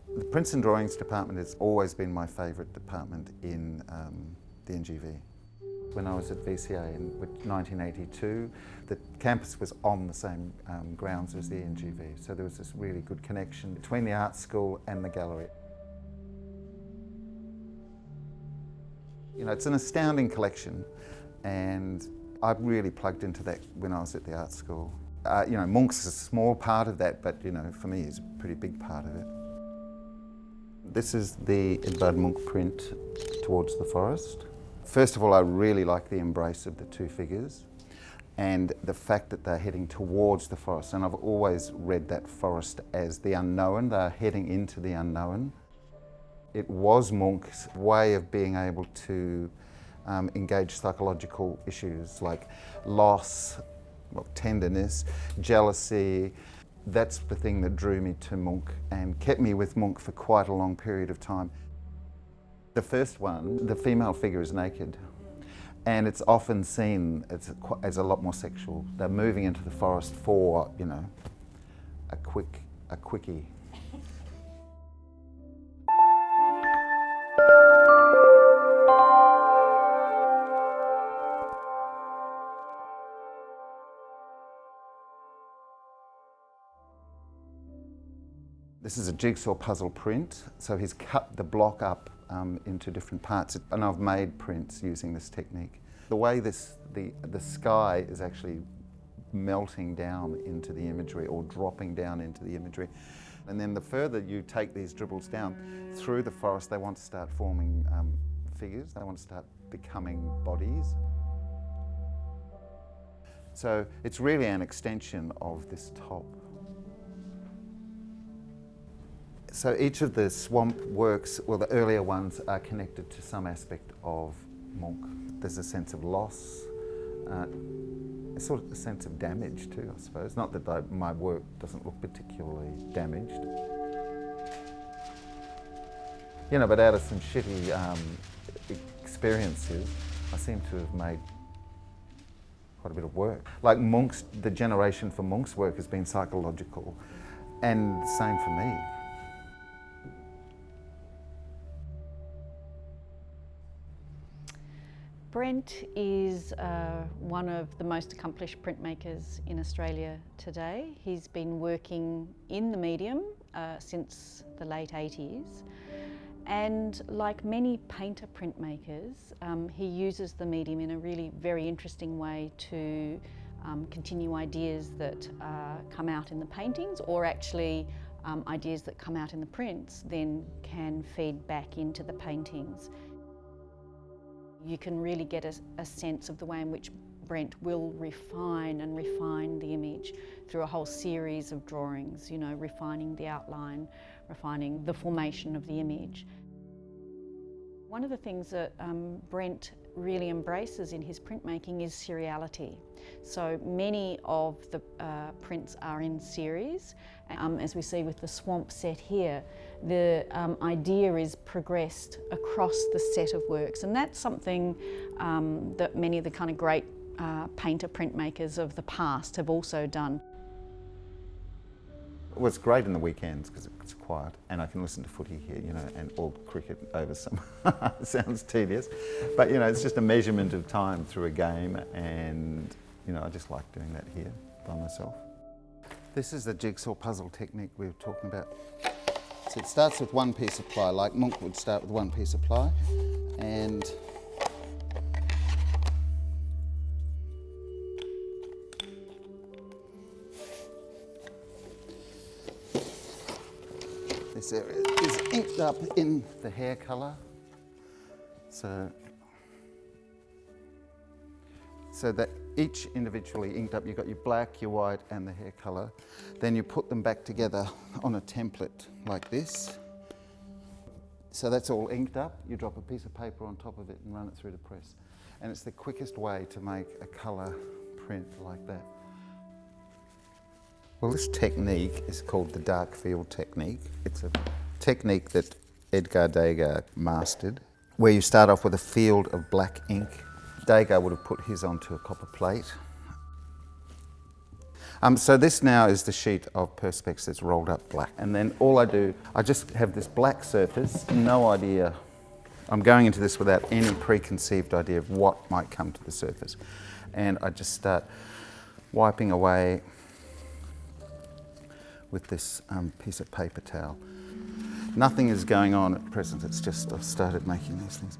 The prints and drawings department has always been my favourite department in the NGV. When I was at VCA in 1982, the campus was on the same grounds as the NGV, so there was this really good connection between the art school and the gallery. You know, it's an astounding collection, and I really plugged into that when I was at the art school. You know, Munch's a small part of that, but you know, for me, it's a pretty big part of it. This is the Edvard Munch print, Towards the Forest. First of all, I really like the embrace of the two figures and the fact that they're heading towards the forest. And I've always read that forest as the unknown. They're heading into the unknown. It was Munch's way of being able to engage psychological issues like loss, well, tenderness, jealousy. That's the thing that drew me to Munch and kept me with Munch for quite a long period of time. The first one, the female figure is naked, and it's often seen as a lot more sexual. They're moving into the forest for, you know, a quickie. This is a jigsaw puzzle print, so he's cut the block up into different parts, and I've made prints using this technique. The way the sky is actually melting down into the imagery or dropping down into the imagery. And then the further you take these dribbles down through the forest, they want to start forming figures, they want to start becoming bodies. So it's really an extension of this top. So each of the swamp works, well, the earlier ones are connected to some aspect of Munch. There's a sense of loss, a sort of a sense of damage too, I suppose. Not that my work doesn't look particularly damaged. You know, but out of some shitty experiences, I seem to have made quite a bit of work. Like Munch's, the generation for Munch's work has been psychological, and the same for me. Brent is one of the most accomplished printmakers in Australia today. He's been working in the medium since the late 80s, and like many painter printmakers, he uses the medium in a really very interesting way to continue ideas that come out in the paintings, or actually ideas that come out in the prints then can feed back into the paintings. You can really get a sense of the way in which Brent will refine the image through a whole series of drawings, you know, refining the outline, refining the formation of the image. One of the things that Brent really embraces in his printmaking is seriality. So many of the prints are in series. As we see with the swamp set here, the idea is progressed across the set of works, and that's something that many of the kind of great painter printmakers of the past have also done. Well, it's great in the weekends because it's quiet and I can listen to footy here, you know, and or cricket over some. Sounds tedious, but you know, it's just a measurement of time through a game, and you know, I just like doing that here by myself. This is the jigsaw puzzle technique we were talking about. So it starts with one piece of ply, like Munch would start with one piece of ply, and this area is inked up in the hair colour. So that each individually inked up, you've got your black, your white and the hair colour. Then you put them back together on a template like this. So that's all inked up. You drop a piece of paper on top of it and run it through the press. And it's the quickest way to make a colour print like that. Well, this technique is called the dark field technique. It's a technique that Edgar Degas mastered, where you start off with a field of black ink. Degas would have put his onto a copper plate. So this now is the sheet of Perspex that's rolled up black. And then all I do, I just have this black surface, no idea. I'm going into this without any preconceived idea of what might come to the surface. And I just start wiping away with this piece of paper towel. Nothing is going on at present, it's just I've started making these things.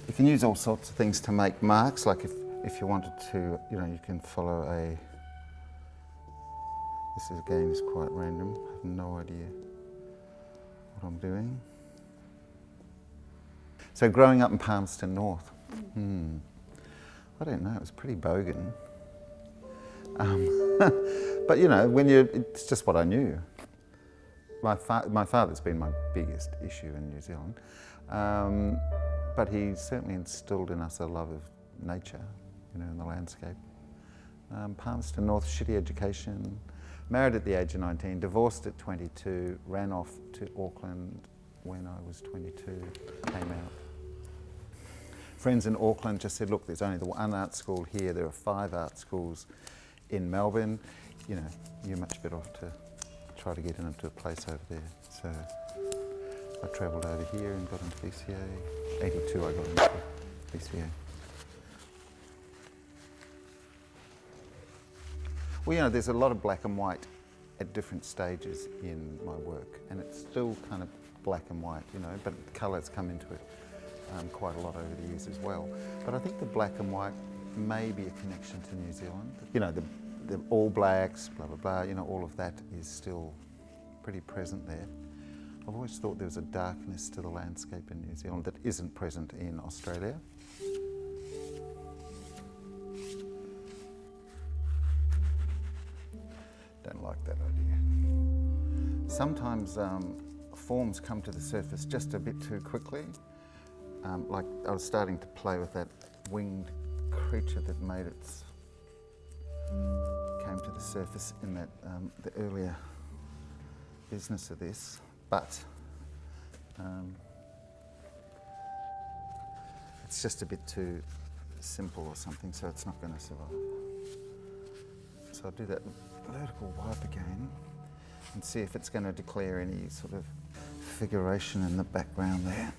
You can use all sorts of things to make marks, like if you wanted to, you can follow this again is quite random, I have no idea what I'm doing. So growing up in Palmerston North, I don't know, it was pretty bogan. But it's just what I knew. My father's been my biggest issue in New Zealand, but he certainly instilled in us a love of nature, in the landscape. Palmerston North, shitty education, married at the age of 19, divorced at 22, ran off to Auckland when I was 22, came out. Friends in Auckland just said, look, there's only the one art school here, there are 5 art schools in Melbourne, you're much better off to try to get into a place over there. So I travelled over here and got into BCA. 82 I got into BCA. Well, there's a lot of black and white at different stages in my work, and it's still kind of black and white, but colours come into it quite a lot over the years as well. But I think the black and white may be a connection to New Zealand. The All Blacks, blah, blah, blah, all of that is still pretty present there. I've always thought there was a darkness to the landscape in New Zealand that isn't present in Australia. Don't like that idea. Sometimes forms come to the surface just a bit too quickly. Like I was starting to play with that winged creature that came to the surface in that the earlier business of this, but it's just a bit too simple or something, so it's not going to survive. So I'll do that vertical wipe again and see if it's going to declare any sort of figuration in the background there.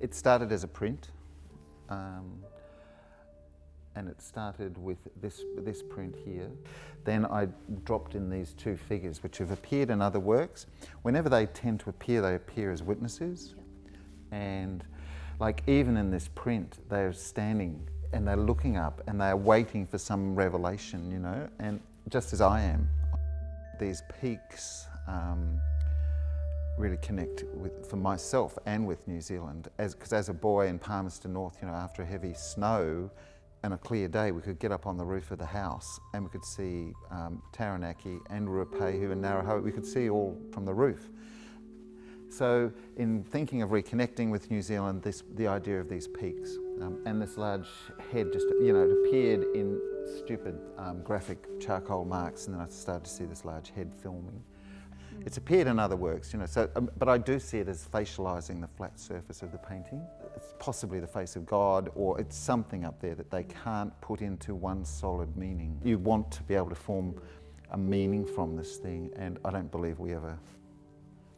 It started as a print, and it started with this print here. Then I dropped in these 2 figures which have appeared in other works. Whenever they tend to appear, they appear as witnesses. And like even in this print, they're standing and they're looking up and they're waiting for some revelation, and just as I am. These peaks really connect for myself and with New Zealand, because as a boy in Palmerston North, after a heavy snow and a clear day, we could get up on the roof of the house and we could see Taranaki and Ruapehu and Narahoa. We could see all from the roof. So in thinking of reconnecting with New Zealand, the idea of these peaks and this large head just, it appeared in stupid graphic charcoal marks, and then I started to see this large head filming. It's appeared in other works, but I do see it as facialising the flat surface of the painting. It's possibly the face of God, or it's something up there that they can't put into one solid meaning. You want to be able to form a meaning from this thing, and I don't believe we ever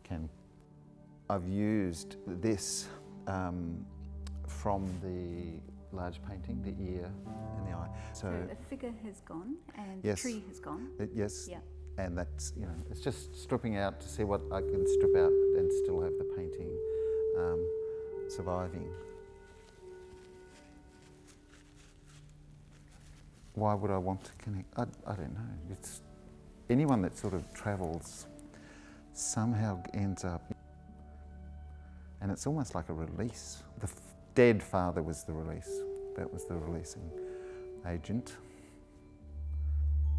can. I've used this from the large painting, the ear and the eye. So a figure has gone and yes, the tree has gone. Yes. Yeah. And that's, it's just stripping out to see what I can strip out and still have the painting surviving. Why would I want to connect? I don't know. It's anyone that sort of travels somehow ends up, and it's almost like a release. The dead father was the release. That was the releasing agent.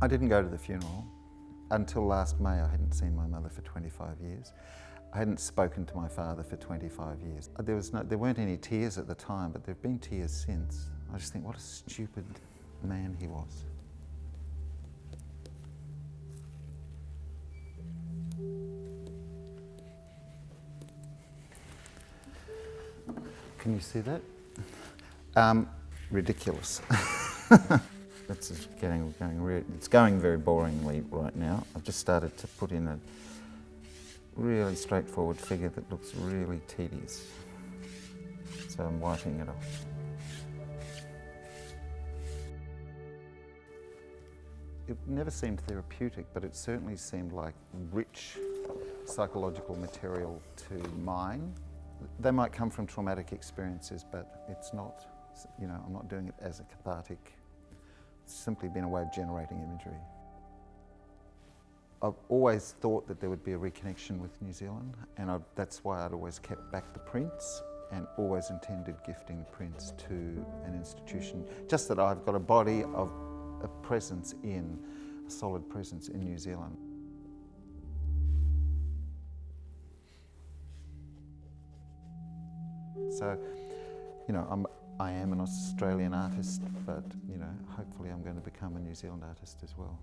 I didn't go to the funeral. Until last May, I hadn't seen my mother for 25 years. I hadn't spoken to my father for 25 years. There weren't any tears at the time, but there have been tears since. I just think, what a stupid man he was. Can you see that? ridiculous. It's going very boringly right now. I've just started to put in a really straightforward figure that looks really tedious. So I'm whitening it off. It never seemed therapeutic, but it certainly seemed like rich psychological material to mine. They might come from traumatic experiences, but it's not, I'm not doing it as a cathartic. It's simply been a way of generating imagery. I've always thought that there would be a reconnection with New Zealand, and that's why I'd always kept back the prints and always intended gifting prints to an institution. Just that I've got a body of a presence a solid presence in New Zealand. So, I am an Australian artist, but hopefully I'm going to become a New Zealand artist as well.